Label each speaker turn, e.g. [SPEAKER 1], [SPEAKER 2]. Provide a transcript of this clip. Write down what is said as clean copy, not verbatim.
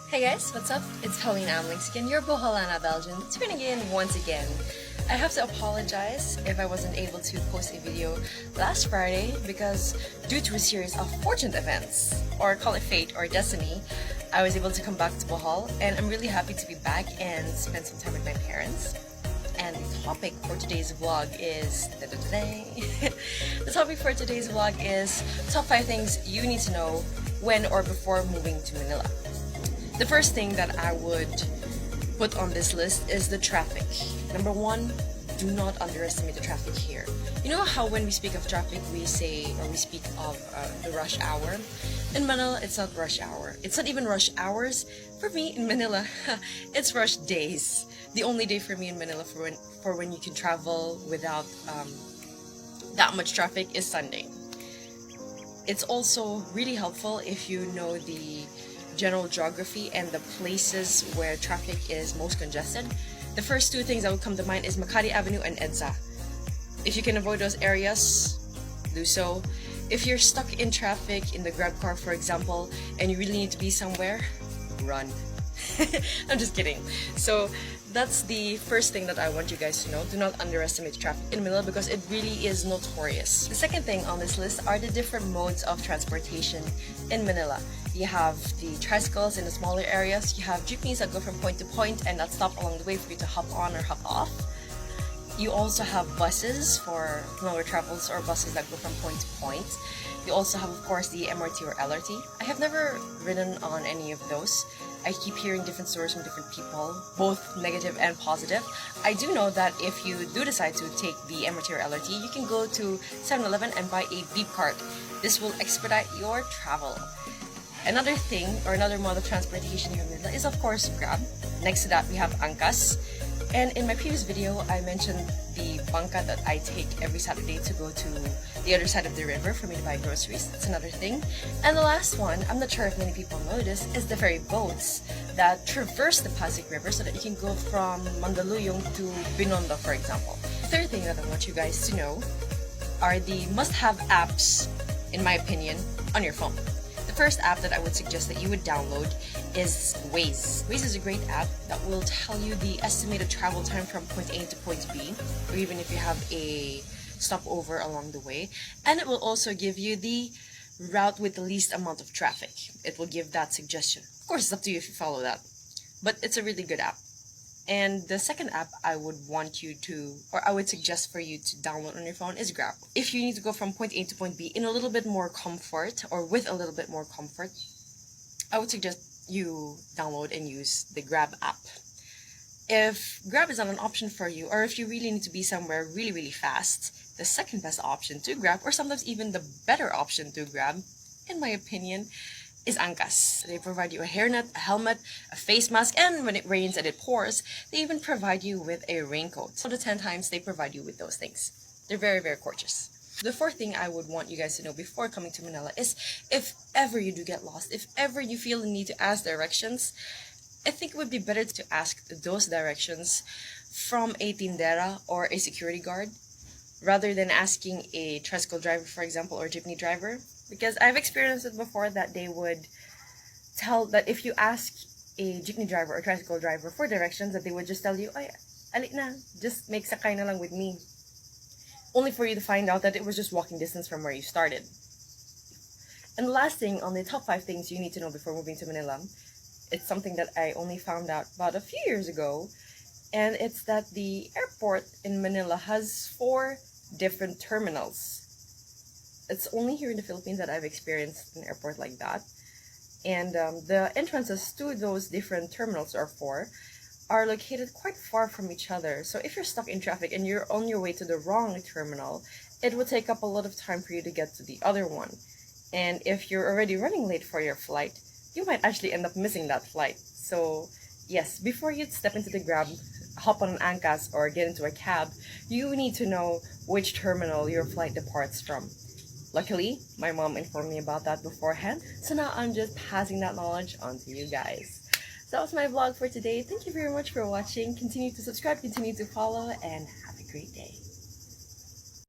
[SPEAKER 1] Hey guys, what's up? It's Pauline Amelinckx again, your Boholana Belgian, tuning in once again. I have to apologize if I wasn't able to post a video last Friday because due to a series of fortunate events, or call it fate or destiny, I was able to come back to Bohol, and I'm really happy to be back and spend some time with my parents. And the topic for today's vlog is the topic for today's vlog is top 5 things you need to know when or before moving to Manila. The first thing that I would put on this list is the traffic. Number 1, do not underestimate the traffic here. You know how when we speak of traffic, we speak of the rush hour? In Manila, it's not rush hour. It's not even rush hours. For me, in Manila, it's rush days. The only day for me in Manila for when you can travel without that much traffic is Sunday. It's also really helpful if you know the general geography and the places where traffic is most congested. The first 2 things that would come to mind is Makati Avenue and EDSA. If you can avoid those areas, do so. If you're stuck in traffic in the Grab car, for example, and you really need to be somewhere, run. I'm just kidding. So that's the first thing that I want you guys to know. Do not underestimate traffic in Manila because it really is notorious. The second thing on this list are the different modes of transportation in Manila. You have the tricycles in the smaller areas. You have jeepneys that go from point to point and that stop along the way for you to hop on or hop off. You also have buses for longer travels or buses that go from point to point. You also have, of course, the MRT or LRT. I have never ridden on any of those. I keep hearing different stories from different people, both negative and positive. I do know that if you do decide to take the MRT or LRT, you can go to 7-Eleven and buy a beep card. This will expedite your travel. Another thing, or another mode of transportation here in Manila is, of course, Grab. Next to that, we have Amelinckx. And in my previous video, I mentioned the bangka that I take every Saturday to go to the other side of the river for me to buy groceries. That's another thing. And the last one, I'm not sure if many people know this, is the ferry boats that traverse the Pasig River so that you can go from Mandaluyong to Binondo, for example. The third thing that I want you guys to know are the must-have apps, in my opinion, on your phone. The first app that I would suggest that you would download is Waze. Waze is a great app that will tell you the estimated travel time from point A to point B, or even if you have a stopover along the way. And it will also give you the route with the least amount of traffic. It will give that suggestion. Of course, it's up to you if you follow that. But it's a really good app. And the second app I would suggest for you to download on your phone is Grab. If you need to go from point A to point B in a little bit more comfort, or with a little bit more comfort, I would suggest you download and use the Grab app. If Grab is not an option for you, or if you really need to be somewhere really, really fast, the second best option to Grab, or sometimes even the better option to Grab, in my opinion, is Amelinckx. They provide you a hairnet, a helmet, a face mask, and when it rains and it pours, they even provide you with a raincoat. So the 10 times they provide you with those things. They're very, very gorgeous. The fourth thing I would want you guys to know before coming to Manila is if ever you do get lost, if ever you feel the need to ask directions, I think it would be better to ask those directions from a tindera or a security guard rather than asking a tricycle driver, for example, or jeepney driver. Because I've experienced it before that they would tell that if you ask a jeepney driver or tricycle driver for directions, that they would just tell you, ay, alik na, just make sakay na lang with me. Only for you to find out that it was just walking distance from where you started. And the last thing on the top 5 things you need to know before moving to Manila, it's something that I only found out about a few years ago, and it's that the airport in Manila has 4 different terminals. It's only here in the Philippines that I've experienced an airport like that. And the entrances to those different terminals, or 4, are located quite far from each other. So if you're stuck in traffic and you're on your way to the wrong terminal, it will take up a lot of time for you to get to the other one. And if you're already running late for your flight, you might actually end up missing that flight. So yes, before you step into the Grab, hop on an Amelinckx, or get into a cab, you need to know which terminal your flight departs from. Luckily, my mom informed me about that beforehand, so now I'm just passing that knowledge on to you guys. So that was my vlog for today. Thank you very much for watching. Continue to subscribe, continue to follow, and have a great day.